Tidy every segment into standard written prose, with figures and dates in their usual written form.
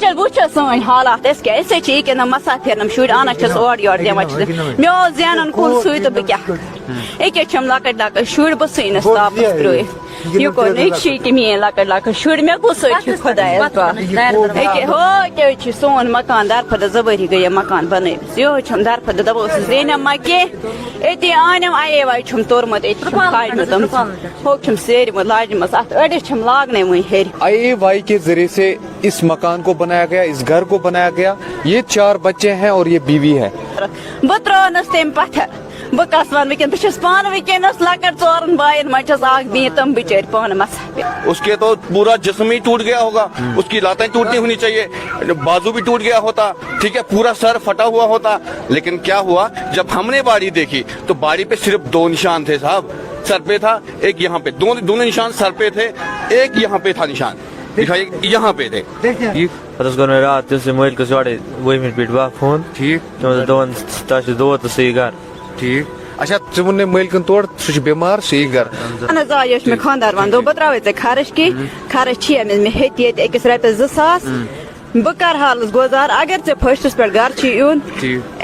وچھو سٲنۍ حالات أسۍ کیٛاہ أسۍ چھِ ییٚکیٛاہ نہٕ مسا پھِرنم شُرۍ اَنان چھِس اورٕ یورٕ دِوان چھِس مےٚ اوس زینان کُل سُے تہٕ بہٕ کیٛاہ أکیٛاہ چھِم لۄکٕٹۍ لۄکٕٹۍ شُرۍ بہٕ ژھٕنس تاپس ترٛٲیِتھ یہِ کوٚر نہٕ یہِ چھِ میٛٲنۍ لۄکٕٹۍ لۄکٕٹۍ شُرۍ مےٚ کُس سۭتۍ چھُ خۄدایس پاک أکیٛاہ ہو کیٛاہ چھُ سون مکان درفَدٕ 2 ؤری گٔے مکان بنٲوِتھ یِہوے چھُم درفَدٕ دپان ٲسٕس زینم ما کینٛہہ أتی أنِم اَیے چھُم توٚرمُت أتی چھُم کھاجمُت ہو چھُم سیرمُت لاجمٕژ اَتھ أڑِس چھِم لاگنے وۄنۍ ہیٚرِ IAY کے ذریعے سے اس مکان کو بنایا گیا, اس گھر کو بنایا گیا. یہ 4 بچے ہیں اور یہ بیوی ہے. بہٕ ترٛٲونَس تمہِ پتھر بہٕ کس ونہٕ وٕنکیٚن بہٕ چھَس پانہٕ وٕنکیٚنس لۄکٕٹ 4 باین منٛز چھَس اکھ بیٚنہِ تِم بِچٲرۍ پانہٕ مسا اس کے تو پورا جسم ہی ٹوٹ گیا ہوگا, اس کی لاتیں ٹوٹنی ہونی چاہیے, بازو بھی ٹوٹ گیا ہوتا, ٹھیک ہے, پورا سر پھٹا ہوا ہوتا. لیکن کیا ہوا جب ہم نے باڑی دیکھی تو باڑی پہ صرف 2 نشان تھے صاحب, سر پہ تھا ایک یہاں پہ, دونوں نشان سر پہ تھے, ایک یہاں پہ تھا نشان دکھائیے یہاں پہ تھے. پتہٕ کوٚر مےٚ راتھ تٔمۍ سٕنٛدۍ مٲلکَس یورے 2 پٮ۪ٹھ بہہ فون ٹھیک تِمن دوٚپن تۄہہِ چھُ دود تہٕ سُہ گھر ٹھیک. اچھا ژٕ ووٚن مٲلکن تورٕ سُہ چھُ بٮ۪مار سُہ یی گھر. اہن حظ آ یہِ اوس مےٚ خانٛدار ونان دوٚپ بہٕ ترٛاوے ژےٚ خرٕچ کینٛہہ خرٕچ چھِ مےٚ ہیٚتہِ ییٚتہِ أکِس رۄپیَس 2 ساس بہٕ کرٕ حالس گُزار اگر ژےٚ فٔسٹس پٮ۪ٹھ گرٕ چھُ یُن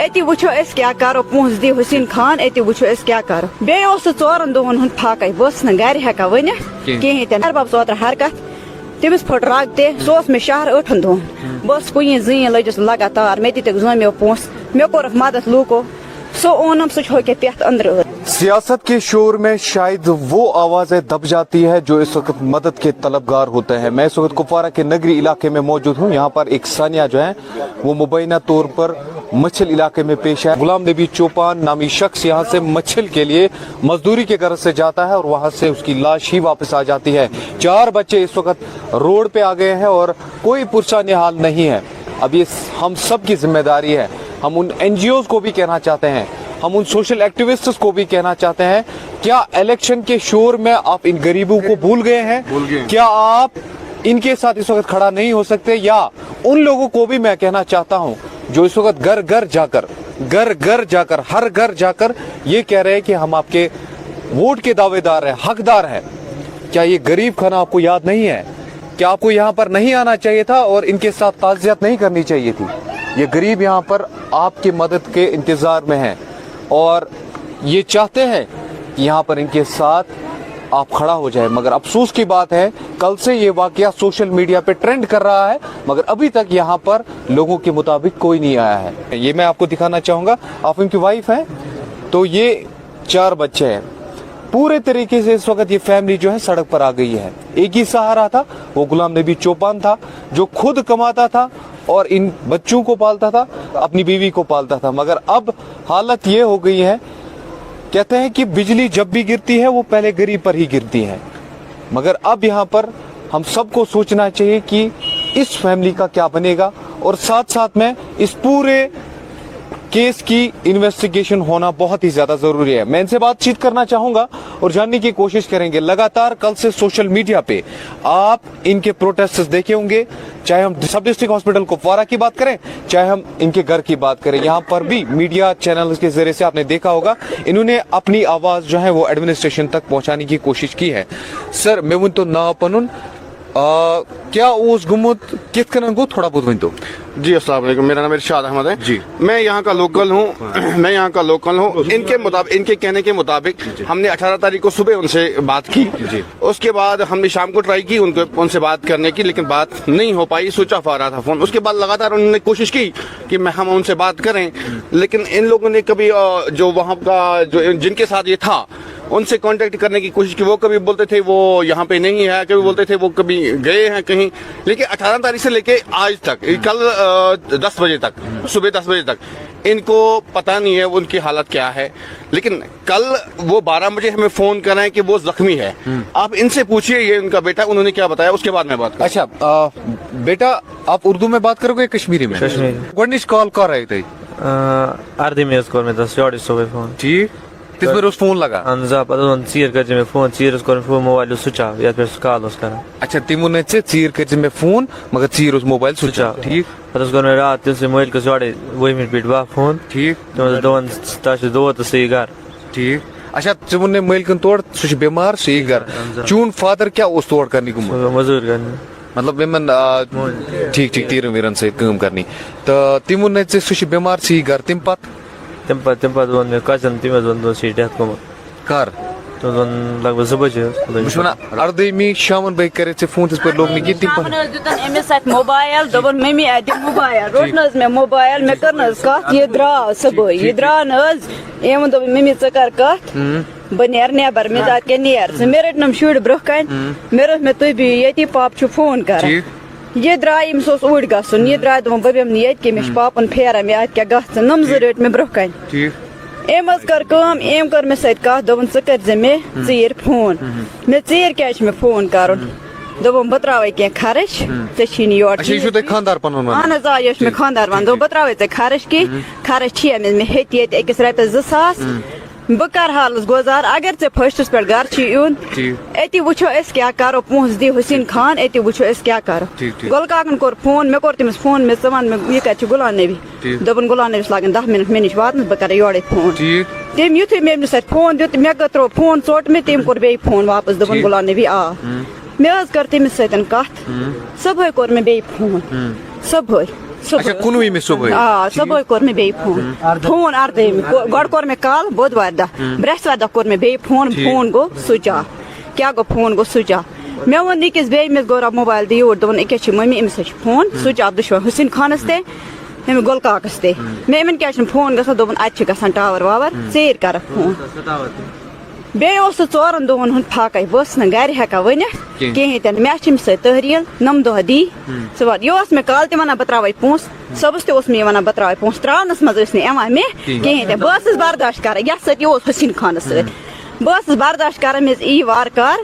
أتی وٕچھو أسۍ کیٛاہ کرو پونٛسہٕ دِ حسیٖن خان أتی وٕچھو أسۍ کیٛاہ کرو. بیٚیہِ اوس سُہ 4 دۄہن ہُنٛد پھاکے بہٕ ٲسٕس نہٕ گرِ ہٮ۪کان ؤنِتھ کِہیٖنۍ تہِ نہٕ بب اوترٕ حرکت تٔمِس پھٕٹ رگ تہِ سُہ اوس مےٚ شہر 8 دۄہن بہٕ ٲسٕس کُنی زٔنۍ لٔجِس لگاتار مےٚ دِتِکھ زٲمیو پونٛسہٕ مےٚ کوٚرُکھ مدد لوٗکو سُہ اونُم سُہ چھُ ہوکے پٮ۪تھ أنٛدرٕ. سیاست کے شور میں شاید وہ آوازیں دب جاتی ہے جو اس وقت مدد کے طلبگار ہوتے ہیں. میں اس وقت کپوارہ کے نگری علاقے میں موجود ہوں. یہاں پر ایک ثانیہ جو ہے وہ مبینہ طور پر مچھل علاقے میں پیش ہے. غلام نبی چوپان نامی شخص یہاں سے مچھل کے لیے مزدوری کے غرض سے جاتا ہے اور وہاں سے اس کی لاش ہی واپس آ جاتی ہے. 4 بچے اس وقت روڈ پہ آ گئے ہیں اور کوئی پرسہ نحال نہیں ہے. اب یہ ہم سب کی ذمہ داری ہے. ہم ان NGOز کو بھی کہنا چاہتے ہیں, ہم ان سوشل ایکٹیوسٹس کو بھی کہنا چاہتے ہیں, کیا الیکشن کے شور میں آپ ان غریبوں کو بھول گئے ہیں؟ کیا آپ ان کے ساتھ اس وقت کھڑا نہیں ہو سکتے؟ یا ان لوگوں کو بھی میں کہنا چاہتا ہوں جو اس وقت گھر گھر جا کر ہر گھر جا کر یہ کہہ رہے ہیں کہ ہم آپ کے ووٹ کے دعوے دار ہیں, حقدار ہیں. کیا یہ غریب کھانا آپ کو یاد نہیں ہے؟ کیا آپ کو یہاں پر نہیں آنا چاہیے تھا اور ان کے ساتھ تعزیت نہیں کرنی چاہیے تھی؟ یہ غریب یہاں پر آپ کی مدد کے انتظار میں ہیں اور یہ چاہتے ہیں کہ یہاں پر ان کے ساتھ آپ کھڑا ہو جائے. مگر افسوس کی بات ہے کل سے یہ واقعہ سوشل میڈیا پہ ٹرینڈ کر رہا ہے مگر ابھی تک یہاں پر لوگوں کے مطابق کوئی نہیں آیا ہے. یہ میں آپ کو دکھانا چاہوں گا, آپ ان کی وائف ہیں تو یہ 4 بچے ہیں. پورے طریقے سے اس وقت یہ فیملی جو ہے سڑک پر آ گئی ہے. ایک ہی سہارا تھا, وہ غلام نبی چوپان تھا جو خود کماتا تھا اور ان بچوں کو پالتا تھا, اپنی بیوی کو پالتا تھا. مگر اب حالت یہ ہو گئی ہے, کہتے ہیں کہ بجلی جب بھی گرتی ہے وہ پہلے غریب پر ہی گرتی ہے. مگر اب یہاں پر ہم سب کو سوچنا چاہیے کہ اس فیملی کا کیا بنے گا اور ساتھ ساتھ میں اس پورے کیس کی انویسٹیگیشن ہونا بہت ہی زیادہ ضروری ہے. میں ان سے بات چیت کرنا چاہوں گا اور جاننے کی کوشش کریں گے. لگاتار کل سے سوشل میڈیا پہ آپ ان کے پروٹیسٹ دیکھے ہوں گے, چاہے ہم سب ڈسٹرکٹ ہاسپٹل کپوارہ کی بات کریں چاہے ہم ان کے گھر کی بات کریں. یہاں پر بھی میڈیا چینلز کے ذریعے سے آپ نے دیکھا ہوگا انہوں نے اپنی آواز جو ہے وہ ایڈمنسٹریشن تک پہنچانے کی کوشش کی ہے. سر میں ون تو نا پنن کیا اوس گمت کت کنن گو تھوڑا بہت ون تو. جی السلام علیکم, میرا نام ارشاد احمد ہے. جی میں یہاں کا لوکل ہوں. ان کے مطابق, ان کے کہنے کے مطابق ہم نے 18 تاریخ کو صبح ان سے بات کی. اس کے بعد ہم نے شام کو ٹرائی کی ان سے بات کرنے کی لیکن بات نہیں ہو پائی, سوئچ آف آ رہا تھا فون. اس کے بعد لگاتار انہوں نے کوشش کی کہ ہم ان سے بات کریں لیکن ان لوگوں نے کبھی جو وہاں کا جو جن کے ساتھ یہ تھا ان سے کانٹیکٹ کرنے کی کوشش کی. وہ کبھی بولتے تھے وہ یہاں پہ نہیں ہے, کبھی بولتے تھے وہ کبھی گئے ہیں کہیں. لیکن 18 تاریخ سے لے کے آج تک, کل 10 بجے تک, صبح 10 بجے تک ان کو پتہ نہیں ہے ان کی حالت کیا ہے. لیکن کل وہ 12 بجے ہمیں فون کر رہے ہیں کہ وہ زخمی ہے. آپ ان سے پوچھئے یہ ان کا بیٹا انہوں نے کیا بتایا, اس کے بعد میں بات کروں. اچھا بیٹا آپ اردو میں بات کرو گے کشمیری میں؟ کشمیری. گۄڈنِچ کال کر رہے تھے اردی میں کوٚر مےٚ تس یورے صبح فون. ٹھیک تِژ پھِر اوس فون لگان. اہن حظ آ پتہٕ ووٚن ژیٖر کٔرۍ زِ مےٚ فون, ژیٖرَس کوٚر مےٚ فون, موبایل اوس سُچ آف یتھ پٮ۪ٹھ سُہ کال اوس کران. اچھا تِمو نے ژےٚ ژیٖر کٔرۍ زِ مےٚ فون مگر ژیٖر اوس موبایل سُچ آف. ٹھیک پتہٕ کوٚر مےٚ راتھ تٔمۍ سٕنٛدۍ مٲلکَس یورے 2 پٮ۪ٹھ بہہ فون. ٹھیک تِمن دوٚپن تۄہہِ چھُ دود تہٕ سُہ یی گھر. ٹھیک. اچھا ژٕ ووٚن مٲلکن تورٕ سُہ چھُ بٮ۪مار سُہ یی گھر. چون فادر کیٛاہ اوس تور کرنہِ گوٚمُت؟ مزوٗرۍ کرنہِ. مطلب یمن ٹھیک ٹھیک تیرن ویرن سۭتۍ کٲم کرنی تہٕ تِم ووٚن ژےٚ سُہ چھُ بٮ۪مار ژٕ یی گرٕ تمہِ پتہٕ تمہِ پتہٕ ووٚن مےٚ کزن تٔمۍ ووٚن سُہ چھُ ڈیتھ گوٚمُت کر تٔمۍ ووٚن لگ بگ 2 بجے بہٕ چھُس ونان 18 شامن بٲگۍ کرے ژےٚ فون تِتھ پٲٹھۍ لوگ نہٕ کینٛہہ تمہِ پتہٕ دیُتن أمِس اَتہِ موبایل دوٚپُن ممی اَتہِ دِ موبایل روٚٹ نہٕ حظ مےٚ موبایل مےٚ کٔر نہٕ حظ کتھ یہِ درٛاو صُبحٲے یہِ درٛاو نہٕ حظ أمۍ ووٚن دوٚپُن ممی ژٕ کر کتھ بہٕ نیرٕ نٮ۪بر مےٚ دوٚپ کیٛاہ نیر ژٕ مےٚ رٔٹنَم شُرۍ برونٛہہ کَنہِ مےٚ روٚٹ مےٚ تُہۍ بِہِو ییٚتی پاپہٕ چھُ فون کران یہ درٛاے أمِس اوس اوٗرۍ گژھُن یہِ درٛاے دوٚپُن بہٕ بیٚہمہٕ نہٕ ییٚتہِ کینٛہہ مےٚ چھُ پاپَن پھیران مےٚ اَتہِ کیٛاہ گژھِ نُم زٕ رٔٹۍ مےٚ برونٛہہ کَنہِ أمۍ حظ کٔر کٲم أمۍ کٔر مےٚ سۭتۍ کَتھ دوٚپُن ژٕ کٔرۍزِ مےٚ ژیٖرۍ فون مےٚ ژیٖرۍ کیٛازِ چھُ مےٚ فون کَرُن دوٚپُن بہٕ ترٛاوَے کینٛہہ خرٕچ ژےٚ چھی نہٕ یورٕ اچھا یہِ چھُو تۄہہِ خانٛدار پنُن ونان اہن حظ آ یہِ چھُ مےٚ خانٛدار وَنان دوٚپ بہٕ ترٛاوَے ژےٚ خرٕچ کینٛہہ خرٕچ چھی مےٚ ہیٚتہِ ییٚتہِ أکِس رۄپیَس 2000 بہٕ کَرٕ حالس گُزار اگر ژےٚ فٔسٹَس پٮ۪ٹھ گرٕ چھی یُن أتی وٕچھو أسۍ کیٛاہ کَرو پونٛسہٕ دِ حُسین خان أتی وٕچھو أسۍ کیٛاہ کَرو گُلہٕ کاکَن کوٚر فون مےٚ کوٚر تٔمِس فون مےٚ ژٕ وَن مےٚ یہِ کَتہِ چھُ غلام نبی دوٚپُن غلام نبیَس لَگَن 10 مِنٹ مےٚ نِش واتنَس بہٕ کَرے یورَے فون تٔمۍ یُتھُے مےٚ أمِس اَتہِ فون دیُت مےٚ ترٛوو فون ژوٚٹ مےٚ تٔمۍ کوٚر بیٚیہِ فون واپَس دوٚپُن غلام نبی آ مےٚ حظ کٔر تٔمِس سۭتۍ کَتھ صُبحٲے کوٚر مےٚ بیٚیہِ فون صُبحٲے آ صُبحٲے کوٚر مےٚ بیٚیہِ فون 18 گۄڈٕ کوٚر مےٚ کالہٕ بۄدوارِ دۄہ برٛٮ۪سوارِ دۄہ کوٚر مےٚ بیٚیہِ فون گوٚو سُچ آف کیٛاہ گوٚو فون گوٚو سُچ آف مےٚ ووٚن أکِس بیٚیہِ أمِس گوٚو موبایل دِ یوٗرۍ دوٚپُن أکیٛاہ چھِ مٔمی أمِس حظ چھِ فون سُچ آف دُشوَے حُسین خانَس تہِ أمِس گُلہٕ کاکَس تہِ مےٚ یِمَن کیٛازِ چھُنہٕ فون گژھان دوٚپُن اَتہِ چھِ گژھان ٹاوَر واوَر ژیٖرۍ کَرَکھ فون بیٚیہِ اوس سُہ 4 دۄہَن ہُنٛد پھاکَے بہٕ ٲسٕس نہٕ گرِ ہٮ۪کان ؤنِتھ کِہیٖنۍ تہِ نہٕ مےٚ چھِ أمِس سۭتۍ تحریٖل نَم دۄہ دی ژٕ وَن یہِ اوس مےٚ کالہٕ تہِ وَنان بہٕ ترٛاوَے پونٛسہٕ صُبحَس تہِ اوس مےٚ یہِ وَنان بہٕ ترٛاوَے پونٛسہٕ ترٛاونَس منٛز ٲسۍ نہٕ یِوان مےٚ کِہیٖنۍ تہِ بہٕ ٲسٕس برداش کَران یَتھ سۭتۍ یہِ اوس حُسین خانَس سۭتۍ بہٕ ٲسٕس برداش کَران مےٚ یی وارٕ کارٕ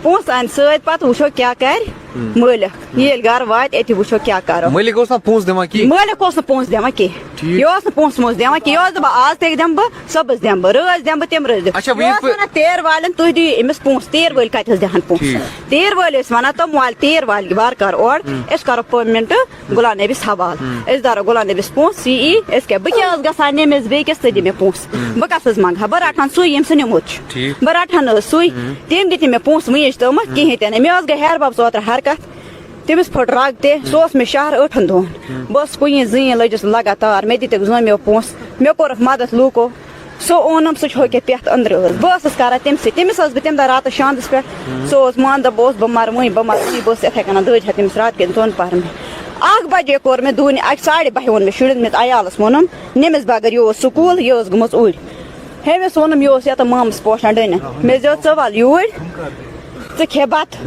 پونٛسہٕ اَنہِ سۭتۍ پَتہٕ وٕچھو کیٛاہ کَرِ مٲلِک ییٚلہِ گرٕ واتہِ أتی وٕچھو کیٛاہ کَرو مٲلِک اوس نہٕ پونٛسہٕ دِوان کِہیٖنۍ مٲلِک اوس نہٕ پونٛسہٕ دِوان کینٛہہ یہِ اوس نہٕ پونٛسہٕ وونٛسہٕ دِوان کینٛہہ یہِ اوس دَپان آز تہِ دِمہٕ بہٕ صُبحَس دِمہٕ بہٕ رٲژ دِمہٕ بہٕ تَمہِ رٲژ دِمہٕ یہِ اوس وَنان تیٖر والٮ۪ن تُہۍ دِیِو أمِس پونٛسہٕ تیٖر وٲلۍ کَتہِ حظ دِہَن پونٛسہٕ تیٖر وٲلۍ ٲسۍ وَنان تِم والہِ تیٖر والہِ وارٕ کارٕ اورٕ أسۍ کَرو پیمٮ۪نٛٹ غلام نبیَس حوالہٕ أسۍ دَرو غلام نبیَس پونٛسہٕ یہِ یی أسۍ کیٛاہ بہٕ کیٛاہ ٲسٕس گژھان نٔمِس بیٚکِس ژٕ دِ مےٚ پونٛسہٕ بہٕ کَس حظ منٛگہٕ ہا بہٕ رَٹہٕ ہن سُے ییٚمۍ سُہ نِمُت چھُ بہٕ رَٹہٕ ہن نہٕ حظ سُے تٔمۍ دِتۍ نہٕ مےٚ پونٛسہٕ وٕنِچ تامَتھ کِہیٖنۍ تہِ نہٕ مےٚ حظ گٔے ہیٚہر بَبَس اوترٕ حرکت تٔمِس پھٕٹ رگ تہِ سُہ اوس مےٚ شہر 8 دۄہَن بہٕ ٲسٕس کُنی زٔنۍ لٔجِس لگاتار مےٚ دِتِکھ زٲمیو پونٛسہٕ مےٚ کوٚرُکھ مدد لوٗکو سُہ اوٚنُم سُہ چھُ ہوکے پٮ۪تھ أنٛدرٕ حظ بہٕ ٲسٕس کران تٔمۍ سۭتۍ تٔمِس ٲسٕس بہٕ تَمہِ دۄہ راتَس شانٛدَس پٮ۪ٹھ سُہ اوس مانٛدٕ بہٕ اوسُس بہٕ مَرٕ وٕنۍ بہٕ ٲسٕس یِتھَے کَنۍ دٲج ہا تٔمِس رات کٮ۪ن 2 پَہرَن 1 بجے کوٚر مےٚ دوٗنہِ 12:30 ووٚن مےٚ شُرٮ۪ن مےٚ عیالَس ووٚنُم نٔمِس بغٲر یہِ اوس سکوٗل یہِ ٲس گٔمٕژ اوٗرۍ ہیٚمِس ووٚنُم یہِ اوس یَتھ مامَس پوشان ڈٔنٮ۪ن مےٚ زیوٗ ژٕ وَل یوٗرۍ ژٕ کھے بَتہٕ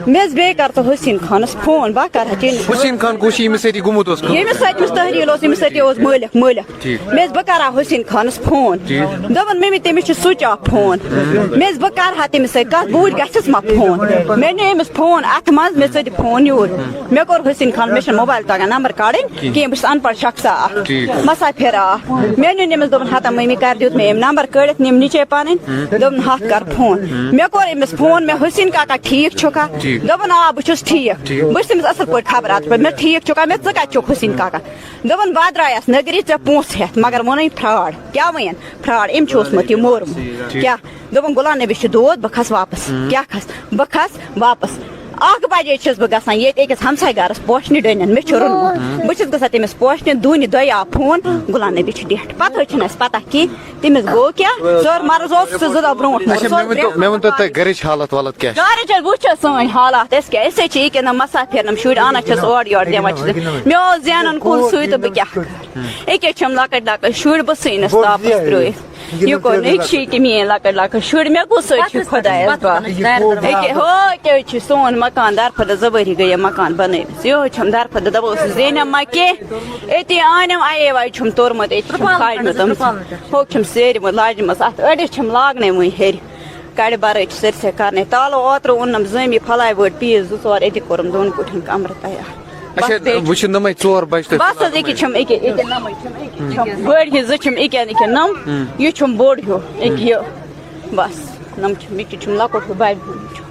مےٚ حظ بیٚیہِ کَر ژٕ حُسین خانَس فون بہٕ کَرٕ ہا حُسین خان کُس چھُ ییٚمِس سۭتۍ گوٚمُت اوس ییٚمِس سۭتۍ أمِس تحریٖل اوس ییٚمِس سۭتۍ یہِ اوس مٲلِک مےٚ حظ بہٕ کَرٕ ہا حُسین خانَس فون دوٚپُن ممی تٔمِس چھُ سُچ آف فون مےٚ حظ بہٕ کَرٕ ہا تٔمِس سۭتۍ کَتھ بہٕ گژھٮ۪س ما فون مےٚ نیوٗ أمِس فون اَتھٕ منٛز مےٚ ژٔدِ فون یوٗرۍ مےٚ کوٚر حُسین خان مےٚ چھُنہٕ موبایل تگان نمبر کَڑٕنۍ کِہیٖنۍ بہٕ چھُس اَن پَڑھ شخصا اکھ مسافِرا اکھ مےٚ نیوٗ أمِس دوٚپُن ہتا ممی کر دیُت مےٚ أمۍ نمبر کٔڑِتھ نِم نِچے پَنٕنۍ دوٚپُن ہَتھ کر فون مےٚ کوٚر أمِس فون مےٚ حُسین کاکا ٹھیٖک چھُکھا دوٚپُن آ بہٕ چھُس ٹھیٖک بہٕ چھُس تٔمِس اَصٕل پٲٹھۍ خبر اَتھ پٲٹھۍ مےٚ ٹھیٖک چھُکھا مےٚ ژٕ کَتہِ چھُکھ حُسین کاکا دوٚپُن بہٕ درٛایَس نٔگری ژےٚ پونٛسہٕ ہٮ۪تھ مگر ووٚنُن فرٛاڈ کیٛاہ وَنٮ۪ن فرٛاڈ أمۍ چھُ اوسمُت یہِ مورمُت کیٛاہ دوٚپُن غلام نبی چھُ دود بہٕ کھَس واپَس کیٛاہ کھَس بہٕ کھَس واپَس 1 بجے چھَس بہٕ گژھان ییٚتہِ أکِس ہمساے گرَس پوشنہِ ڈٔنٮ۪ن مےٚ چھُ روٚنمُت بہٕ چھَس گژھان تٔمِس پوشنہِ دوٗنہِ 2 آو فون غلام نبی چھُ ڈٮ۪ٹھ پَتہٕ حظ چھُنہٕ اَسہِ پَتہ کینٛہہ تٔمِس گوٚو کیٛاہ ژٔر مرٕز اوس سُہ 2 دۄہ برونٛٹھ مےٚ ؤنۍتو تۄہہِ گرِچ حالت والت کیٛاہ چھِ گرٕچ حظ وٕچھ حظ سٲنۍ حالات أسۍ کیٛاہ أسۍ حظ چھِ ییٚکیٛاہ نہٕ مسافِر شُرۍ اَنان چھَس اورٕ یورٕ دِوان چھِس مےٚ اوس زینُن کُل سُے تہٕ بہٕ کیٛاہ کَرٕ أکیٛاہ چھِم لۄکٕٹۍ لۄکٕٹۍ شُرۍ بہٕ ژھٕنِس تاپَس ترٛٲیِتھ یہِ کوٚر نہٕ یہِ چھِ میٛٲنۍ لۄکٕٹۍ لۄکٕٹۍ شُرۍ مےٚ کُس سۭتۍ چھُ خۄدایَس باسان أکیٛاہ ہو کیٛاہ چھُ سون مکان درفَدٕ 2 ؤری گٔے یہِ مکان بَنٲوِتھ یِہوٚے چھُم درفَدٕ دَپان اوسُس زینٮ۪م ما کینٛہہ أتی أنِم اَیے واے چھُم توٚرمُت أتی چھُم کھاجمُت ہوٚکھ چھُم سیرمُت لاجمَس اَتھ أڑِس چھِم لاگنَے وٕنۍ ہیٚرِ کَڑِ بَرٲے چھِ سٲرسٕے کَرنَے تالو اوترٕ اوٚنُم زٲمی پھلاے وٲڑۍ پیٖس 2-4 أتی کوٚرُم 2 کُٹھٮ۪ن کَمرٕ تیار اچھا وۄنۍ چھِ نَمَے 4 بَجہِ بَس حظ أکیٛاہ چھِم أکیٛاہ نَمٕے چھِم بٔڑۍ ہِوۍ 2 چھِم أکیٛاہ نَم یہِ چھُم بوٚڑ ہیوٗ أکیٛاہ یہِ بَس نَم چھِم یہِ چھُم لۄکُٹ ہیوٗ بَبہِ ہُنٛد چھُم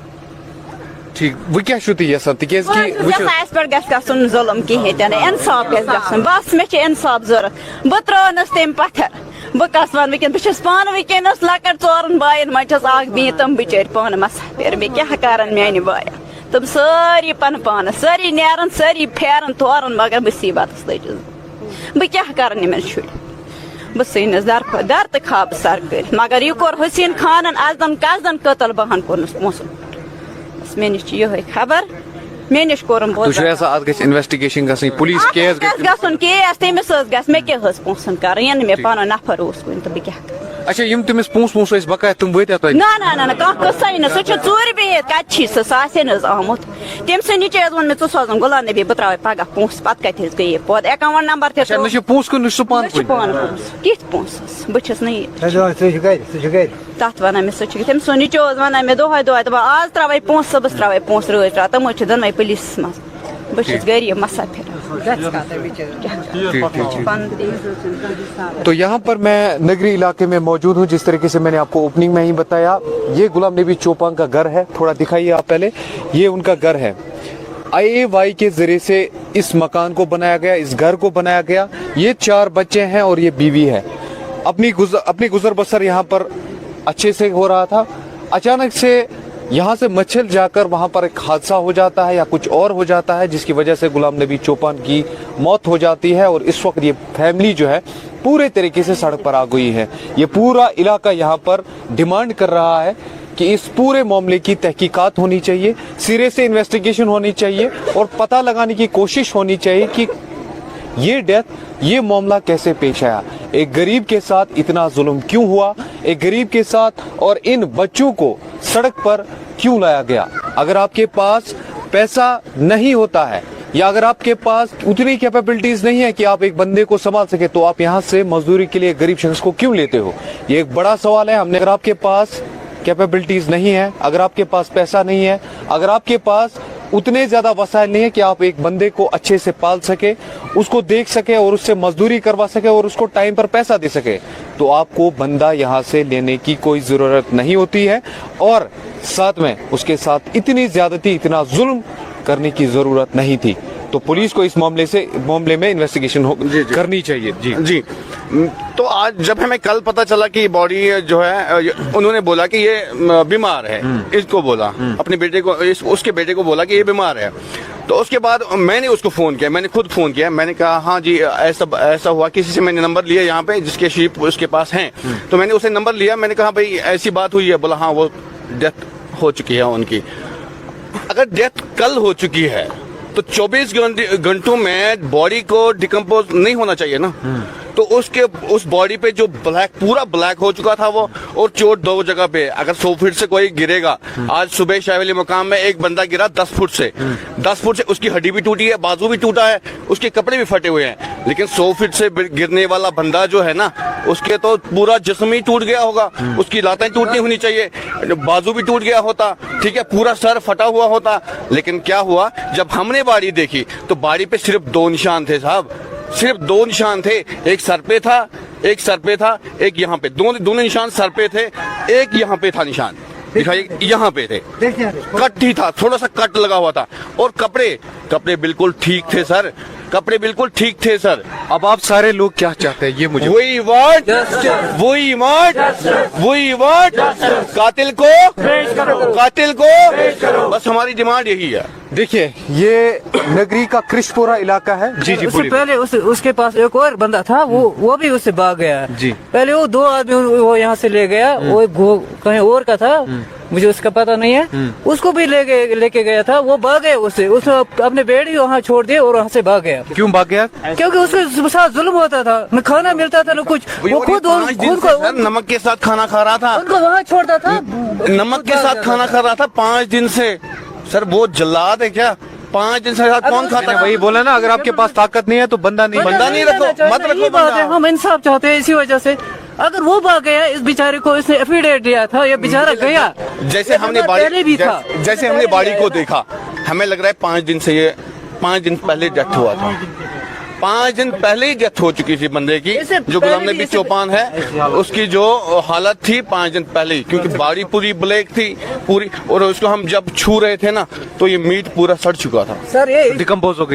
ٹھیٖک وۄنۍ کیٛاہ چھُو تُہۍ یَژھان تِکیٛازِ کہِ اَسہِ پٮ۪ٹھ گژھِ گژھُن ظُلُم کِہیٖنۍ تہِ نہٕ اِنصاف گژھِ گژھُن بَس مےٚ چھِ اِنصاف ضوٚرَتھ بہٕ ترٛٲونَس تَمہِ پَتھر بہٕ کَس وَنہٕ وٕنۍکٮ۪ن بہٕ چھَس پانہٕ وٕنۍکٮ۪نَس لۄکٕٹ 4 بایَن منٛز چھَس اَکھ بِہِتھ تِم بِچٲرۍ پانہٕ مسافِر مےٚ کیٛاہ کَرَن میٛانہِ بایَن تم ساری پن پانس ساری نیرن ساری پھیرن تورن مگر مصیبت لجس بہ کیا کرن یمن شر بہ سینس در تو خواب سر کر مگر یہ کور حسین خانن ازدن قصدن قتل بہن کورنس پونسن بس مے نش یہ خبر مے نش کورم تو چھو ایسا ات گژھِ انویسٹیگیشن گژھٕنۍ پولیس کیس گژھُن کیس تٔمِس ٲس گژھِ مےٚ کیٛاہ ٲس پونٛسن کرٕنۍ ییٚنہٕ مےٚ پنُن نفر اوس کُنہِ تہٕ بہٕ کیٛاہ کرٕ اچھا یم تٔمِس پونٛسہٕ ٲسۍ بقایا تِم وٲتیا تۄہہِ نہ کانٛہہ قٕصے نہٕ سُہ چھُ ژوٗرِ بِہِتھ کتہِ چھی سُہ آسہِ نہٕ حظ آمُت تٔمۍ سٕنٛدِ نِچے حظ ووٚن مےٚ ژٕ سوزُن غلام نبی بہٕ تراوے پگاہ پونٛسہٕ پتہٕ کتہِ حظ گٔیے پوت اٮ۪کاوُنٹ نمبر تہِ اچھا نہ چھُ پونٛسہٕ کُن نہ چھُ سُہ پانہٕ مےٚ چھُ پانہٕ پونٛسہٕ کِتھ پونٛسہٕ بہٕ چھَس نہٕ یہِ تتھ ونان مےٚ سُہ چھُ تٔمۍ سُنٛد نِچو حظ ونان مےٚ دۄہے دپان آز تراوے پونٛسہٕ صبحس تراوے پونٛسہٕ رٲژ راتھ تِم حظ چھِ دۄنوے پُلیٖسس منٛز بہٕ چھَس غریٖب مسافر تو یہاں پر میں نگری علاقے میں موجود ہوں جس طریقے سے میں نے آپ کو اوپننگ میں ہی بتایا یہ غلام نبی چوپان کا گھر ہے تھوڑا دکھائیے آپ پہلے یہ ان کا گھر ہے IAY کے ذریعے سے اس مکان کو بنایا گیا اس گھر کو بنایا گیا یہ 4 بچے ہیں اور یہ بیوی ہے اپنی گزر بسر یہاں پر اچھے سے ہو رہا تھا اچانک سے یہاں سے مچھل جا کر وہاں پر ایک حادثہ ہو جاتا ہے یا کچھ اور ہو جاتا ہے جس کی وجہ سے غلام نبی چوپان کی موت ہو جاتی ہے اور اس وقت یہ فیملی جو ہے پورے طریقے سے سڑک پر آ گئی ہے یہ پورا علاقہ یہاں پر ڈیمانڈ کر رہا ہے کہ اس پورے معاملے کی تحقیقات ہونی چاہیے سرے سے انویسٹیگیشن ہونی چاہیے اور پتہ لگانے کی کوشش ہونی چاہیے کہ یہ ڈیتھ یہ معاملہ کیسے پیش آیا ایک غریب کے ساتھ اتنا ظلم کیوں ہوا ایک غریب کے ساتھ اور ان بچوں کو سڑک پر کیوں لایا گیا اگر آپ کے پاس پیسہ نہیں ہوتا ہے یا اگر آپ کے پاس اتنی کیپیبلٹیز نہیں ہے کہ آپ ایک بندے کو سنبھال سکے تو آپ یہاں سے مزدوری کے لیے غریب شخص کو کیوں لیتے ہو یہ ایک بڑا سوال ہے ہم نے اگر آپ کے پاس کیپیبلٹیز نہیں ہے اگر آپ کے پاس پیسہ نہیں ہے اگر آپ کے پاس اتنے زیادہ وسائل نہیں ہے کہ آپ ایک بندے کو اچھے سے پال سکے اس کو دیکھ سکے اور اس سے مزدوری کروا سکے اور اس کو ٹائم پر پیسہ دے سکے تو آپ کو بندہ یہاں سے لینے کی کوئی ضرورت نہیں ہوتی ہے اور ساتھ میں اس کے ساتھ اتنی زیادتی اتنا ظلم کرنے کی ضرورت نہیں تھی تو پولیس کو اس معاملے میں انویسٹیگیشن کرنی چاہیے جی تو آج جب ہمیں کل پتہ چلا کہ باڈی جو ہے انہوں نے بولا کہ یہ بیمار ہے اس کو بولا اپنے بیٹے کو اس کے بیٹے کو بولا کہ یہ بیمار ہے تو اس کے بعد میں نے اس کو فون کیا میں نے خود فون کیا میں نے کہا ہاں جی ایسا ہوا کسی سے میں نے نمبر لیا یہاں پہ جس کے شیپ اس کے پاس ہیں تو میں نے اسے نمبر لیا میں نے کہا بھائی ایسی بات ہوئی ہے بولا ہاں وہ ڈیتھ ہو چکی ہے ان کی اگر ڈیتھ کل ہو چکی ہے تو 24 گھنٹوں میں باڈی کو ڈیکمپوز نہیں ہونا چاہیے نا تو اس باڈی پہ جو پورا بلیک ہو چکا تھا وہ اور چوٹ 2 جگہ پہ اگر 100 فٹ سے کوئی گرے گا آج صبح شاہ ولی مقام میں ایک بندہ گرا 10 فٹ سے اس کی ہڈی بھی ٹوٹی ہے بازو بھی ٹوٹا ہے اس کے کپڑے بھی پھٹے ہوئے ہیں لیکن 100 فٹ سے گرنے والا بندہ جو ہے نا اس کے تو پورا جسم ہی ٹوٹ گیا ہوگا اس کی لاتیں ٹوٹنی ہونی چاہیے بازو بھی ٹوٹ گیا ہوتا ٹھیک ہے پورا سر پھٹا ہوا ہوتا لیکن کیا ہوا جب ہم نے باڈی دیکھی تو باڈی پہ صرف 2 نشان تھے صاحب صرف 2 نشان تھے ایک سر پہ تھا ایک یہاں پہ دونوں نشان سر پہ تھے ایک یہاں پہ تھا نشان دکھائیے یہاں پہ تھے کٹ ہی تھا تھوڑا سا کٹ لگا ہوا تھا اور کپڑے بالکل ٹھیک تھے سر کپڑے بالکل ٹھیک تھے سر اب آپ سارے لوگ کیا چاہتے ہیں یہ مجھے وہی وارڈ قاتل کو بس ہماری ڈیمانڈ یہی ہے دیکھیے یہ نگری کا کرش پورا علاقہ ہے جی اس سے پہلے اس کے پاس ایک اور بندہ تھا وہ بھی اس سے بھاگ گیا جی پہلے وہ 2 آدمی وہ یہاں سے لے گیا وہ کہیں اور کا تھا مجھے اس کا پتہ نہیں ہے اس کو بھی لے کے گیا تھا وہ بھاگ گیا اس نے اپنے بیٹی وہاں چھوڑ دیا اور وہاں سے بھاگ گیا کیوں بھاگ گیا کیونکہ اس کے ساتھ ظلم ہوتا تھا نہ کھانا ملتا تھا نہ کچھ وہ خود کو نمک کے ساتھ کھانا کھا رہا تھا ان کو وہاں چھوڑتا تھا نمک کے ساتھ کھانا کھا رہا تھا 5 دن سے سر وہ جلاد ہے کیا 5 دن سے کون کھاتا ہے وہی بولا نا اگر آپ کے پاس طاقت نہیں ہے تو بندہ نہیں رکھو مت رکھو بندہ ہم انصاف چاہتے ہیں اسی وجہ سے اگر وہ بھاگ گیا اس بیچارے کو اس نے ایفیڈیوٹ دیا تھا یہ بیچارہ گیا جیسے ہم نے باڈی کو دیکھا ہمیں لگ رہا ہے 5 دن سے یہ 5 دن پہلے ڈیتھ ہوا تھا 5 دن پہلے ہی ڈیتھ ہو چکی تھی بندے کی جو غلام نبی چوپان ہے اس کی جو حالت تھی 5 دن پہلے ہی کیونکہ باڈی پوری بلیک تھی پوری اور اس کو ہم جب چھو رہے تھے نا تو یہ میٹ پورا سڑ چکا تھا سر ڈیکمپوز ہو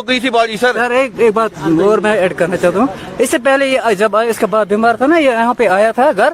گئی تھی باڈی سر ایک بات اور میں ایڈ کرنا چاہتا ہوں اس سے پہلے یہ جب اس کا باپ بیمار تھا نا یہ یہاں پہ آیا تھا گھر